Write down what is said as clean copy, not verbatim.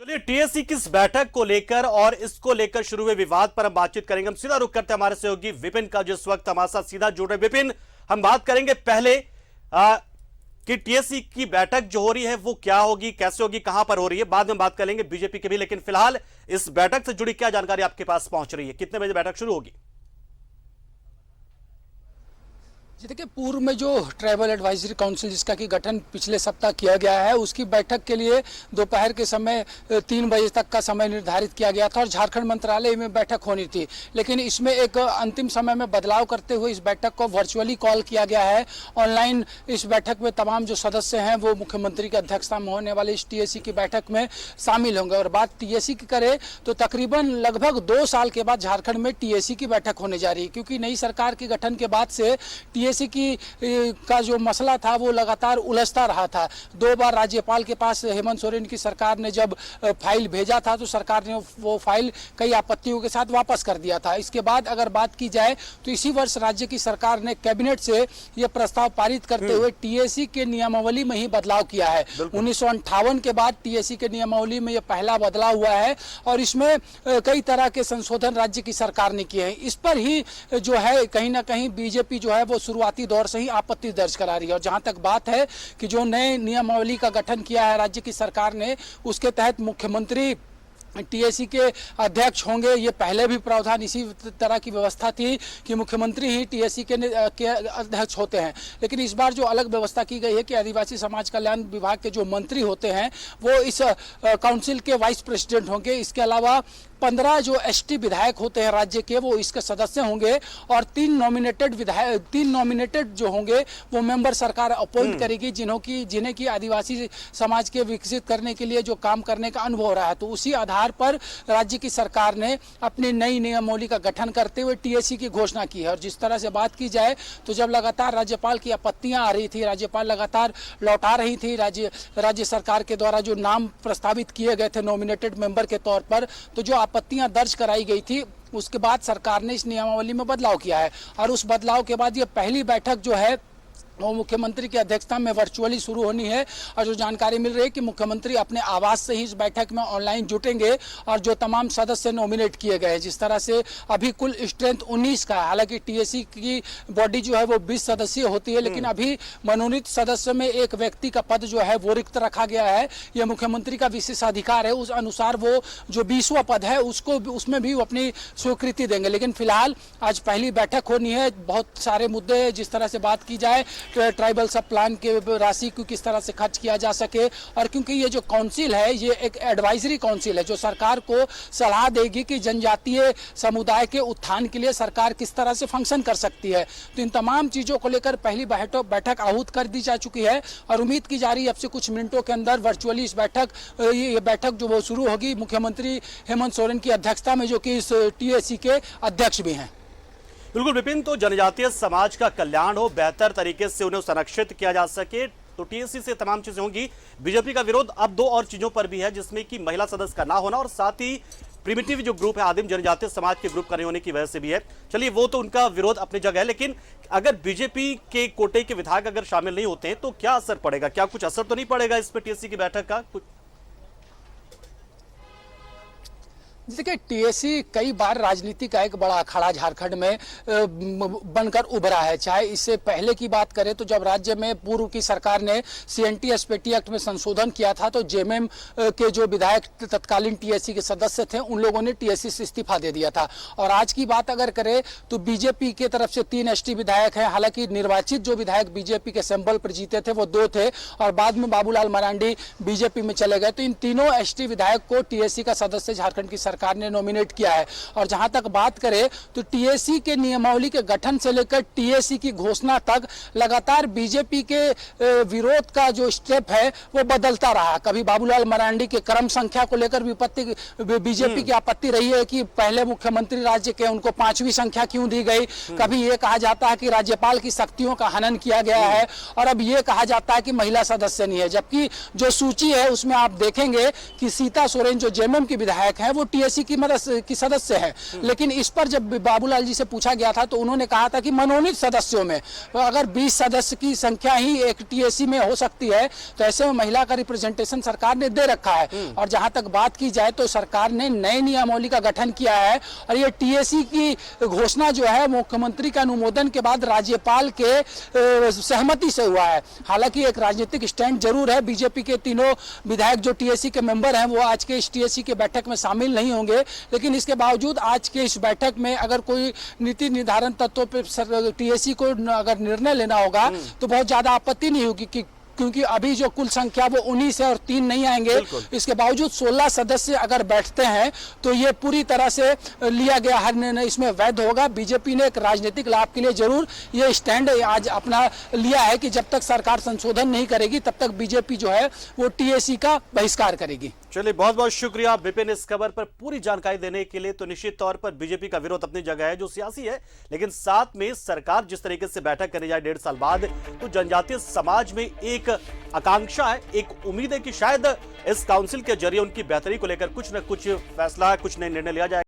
चलिए टीएससी की इस बैठक को लेकर और इसको लेकर शुरू हुए विवाद पर हम बातचीत करेंगे। हम सीधा रुख करते हैं हमारे सहयोगी विपिन का, जिस वक्त हमारे साथ सीधा जुड़ रहे। विपिन, हम बात करेंगे पहले कि टीएससी की बैठक जो हो रही है वो क्या होगी, कैसे होगी, कहां पर हो रही है, बाद में बात करेंगे बीजेपी के भी। लेकिन फिलहाल इस बैठक से जुड़ी क्या जानकारी आपके पास पहुंच रही है, कितने बजे बैठक शुरू होगी? जी देखिए, पूर्व में जो ट्राइबल एडवाइजरी काउंसिल जिसका कि गठन पिछले सप्ताह किया गया है, उसकी बैठक के लिए दोपहर के समय 3 बजे तक का समय निर्धारित किया गया था और झारखंड मंत्रालय में बैठक होनी थी। लेकिन इसमें एक अंतिम समय में बदलाव करते हुए इस बैठक को वर्चुअली कॉल किया गया है। ऑनलाइन इस बैठक में तमाम जो सदस्य हैं वो मुख्यमंत्री की अध्यक्षता में होने वाली इस टीएससी की बैठक में शामिल होंगे। और बात टीएससी की करें तो तकरीबन लगभग 2 साल के बाद झारखंड में टीएससी की बैठक होने जा रही है, क्योंकि नई सरकार के गठन के बाद से टीएससी का जो मसला था वो लगातार उलझता रहा था। 2 बार राज्यपाल के पास हेमंत सोरेन की सरकार ने जब फाइल भेजा था तो सरकार ने वो फाइल कई आपत्तियों के साथ वापस कर दिया था। इसके बाद अगर बात की जाए तो इसी वर्ष राज्य की सरकार ने कैबिनेट से ये प्रस्ताव पारित करते हुए टीएससी के नियमावली में ही बदलाव किया है। 1958 के बाद टीएससी के नियमावली में ये पहला बदलाव हुआ है और इसमें कई तरह के संशोधन राज्य की सरकार ने किए हैं। इस पर ही जो है कहीं ना कहीं बीजेपी जो है वो शुरुआती दौर से ही आपत्ति दर्ज करा रही है। और जहां तक बात है कि जो नए नियमावली का गठन किया है राज्य की सरकार ने, उसके तहत मुख्यमंत्री टीएससी के अध्यक्ष होंगे। ये पहले भी प्रावधान इसी तरह की व्यवस्था थी कि मुख्यमंत्री ही टीएससी के अध्यक्ष होते हैं। लेकिन इस बार जो अलग व्यवस्था की गई है कि आदिवासी समाज कल्याण विभाग के जो मंत्री होते हैं वो इस काउंसिल के वाइस प्रेसिडेंट होंगे। इसके अलावा 15 जो एसटी विधायक होते हैं राज्य के वो इसके सदस्य होंगे और 3 नॉमिनेटेड जो होंगे वो मेंबर सरकार अपॉइंट करेगी, जिन्हें की आदिवासी समाज के विकसित करने के लिए जो काम करने का अनुभव रहा है। तो उसी आधार पर राज्य की सरकार ने अपनी नई नियमावली का गठन करते हुए टीएससी की घोषणा की है। और जिस तरह से बात की जाए तो जब लगातार राज्यपाल की आपत्तियां आ रही थी, राज्यपाल लगातार लौटा रही थी राज्य सरकार के द्वारा जो नाम प्रस्तावित किए गए थे नॉमिनेटेड मेंबर के तौर पर, तो जो आपत्तियां दर्ज कराई गई थी उसके बाद सरकार ने इस नियमावली में बदलाव किया है। और उस बदलाव के बाद ये पहली बैठक जो है वो मुख्यमंत्री की अध्यक्षता में वर्चुअली शुरू होनी है। और जो जानकारी मिल रही है कि मुख्यमंत्री अपने आवास से ही इस बैठक में ऑनलाइन जुटेंगे और जो तमाम सदस्य नॉमिनेट किए गए हैं, जिस तरह से अभी कुल स्ट्रेंथ 19 का है। हालांकि टीएससी की बॉडी जो है वो 20 सदस्यीय होती है, लेकिन अभी मनोनीत सदस्य में एक व्यक्ति का पद जो है वो रिक्त रखा गया है। यह मुख्यमंत्री का विशेषाधिकार है, उस अनुसार वो जो 20वां पद है उसमें भी वो अपनी स्वीकृति देंगे। लेकिन फिलहाल आज पहली बैठक होनी है। बहुत सारे मुद्दे हैं, जिस तरह से बात की जाए ट्राइबल सब प्लान के राशि को किस तरह से खर्च किया जा सके, और क्योंकि ये जो काउंसिल है ये एक एडवाइजरी काउंसिल है जो सरकार को सलाह देगी कि जनजातीय समुदाय के उत्थान के लिए सरकार किस तरह से फंक्शन कर सकती है। तो इन तमाम चीज़ों को लेकर पहली बैठक आहूत कर दी जा चुकी है और उम्मीद की जा रही है अब से कुछ मिनटों के अंदर वर्चुअली इस ये बैठक जो वो शुरू होगी। मुख्यमंत्री हेमंत सोरेन की अध्यक्षता में, जो कि इस टीएससी के अध्यक्ष भी हैं। बिल्कुल विपिन, तो जनजातीय समाज का कल्याण हो, बेहतर तरीके से उन्हें संरक्षित किया जा सके, तो टीएससी से तमाम चीजें होंगी। बीजेपी का विरोध अब 2 और चीजों पर भी है, जिसमें कि महिला सदस्य का ना होना और साथ ही प्रिमिटिव जो ग्रुप है, आदिम जनजातीय समाज के ग्रुप का नहीं होने की वजह से भी है। चलिए वो तो उनका विरोध अपनी जगह है, लेकिन अगर बीजेपी के कोटे के विधायक अगर शामिल नहीं होते हैं तो क्या असर पड़ेगा? क्या कुछ असर तो नहीं पड़ेगा इस पर टीएससी की बैठक का? देखिए, टीएससी कई बार राजनीति का एक बड़ा अखाड़ा झारखंड में बनकर उभरा है। चाहे इससे पहले की बात करें तो जब राज्य में पूर्व की सरकार ने सीएनटी एसपीटी एक्ट में संशोधन किया था तो जेएमएम के जो विधायक तत्कालीन टीएससी के सदस्य थे उन लोगों ने टीएससी से इस्तीफा दे दिया था। और आज की बात अगर करें तो बीजेपी की तरफ से 3 एसटी विधायक हैं। हालांकि निर्वाचित जो विधायक बीजेपी के सिंबल पर जीते थे वो 2 थे और बाद में बाबूलाल मरांडी बीजेपी में चले गए। तो इन तीनों एसटी विधायक को टीएससी का सदस्य झारखंड की सरकार ने नॉमिनेट किया है। और जहां तक बात करें तो टीएससी के नियमावली के गठन से लेकर टीएससी की घोषणा तक लगातार बीजेपी के विरोध का जो स्टेप है वो बदलता रहा। कभी बाबूलाल मरांडी के क्रम संख्या को लेकर बीजेपी की आपत्ति रही है कि पहले मुख्यमंत्री राज्य के, उनको 5वीं संख्या क्यों दी गई। कभी ये कहा जाता है कि राज्यपाल की शक्तियों का हनन किया गया है और अब ये कहा जाता है कि महिला सदस्य नहीं है। जबकि जो सूची है उसमें आप देखेंगे कि सीता सोरेन जो जेएमएम की विधायक है वो टीएससी टीएसी की सदस्य है। लेकिन इस पर जब बाबूलाल जी से पूछा गया था तो उन्होंने कहा था कि मनोनीत सदस्यों में अगर 20 सदस्य की संख्या ही एक टीएसी में हो सकती है तो ऐसे में महिला का रिप्रेजेंटेशन सरकार ने दे रखा है। और जहां तक बात की जाए तो सरकार ने नए नियमावली का गठन किया है और ये टीएसी की घोषणा जो है मुख्यमंत्री के अनुमोदन के बाद राज्यपाल के सहमति से हुआ है। हालांकि एक राजनीतिक स्टैंड जरूर है। बीजेपी के तीनों विधायक जो टीएसी के मेंबर हैं वो आज के इस टीएसी के बैठक में शामिल नहीं होंगे, लेकिन इसके बावजूद आज के इस बैठक में अगर कोई नीति निर्धारण तत्वों पर टीएसी को अगर निर्णय लेना होगा तो बहुत ज्यादा आपत्ति नहीं होगी क्योंकि अभी जो कुल संख्या वो 19 है और 3 नहीं आएंगे। इसके बावजूद 16 सदस्य अगर बैठते हैं तो ये पूरी तरह से लिया गया हर निर्णय इसमें वैध होगा। बीजेपी ने एक राजनीतिक लाभ के लिए जरूर ये स्टैंड आज अपना लिया है कि जब तक सरकार संशोधन नहीं करेगी तब तक बीजेपी जो है वो टीएसी का बहिष्कार करेगी। चलिए, बहुत बहुत शुक्रिया विपिन इस खबर पर पूरी जानकारी देने के लिए। तो निश्चित तौर पर बीजेपी का विरोध अपनी जगह है जो सियासी है, लेकिन साथ में सरकार जिस तरीके से बैठक करने जाए 1.5 साल बाद, तो जनजातीय समाज में एक आकांक्षा है, एक उम्मीद है कि शायद इस काउंसिल के जरिए उनकी बेहतरी को लेकर कुछ न कुछ फैसला, कुछ नए निर्णय लिया जाए।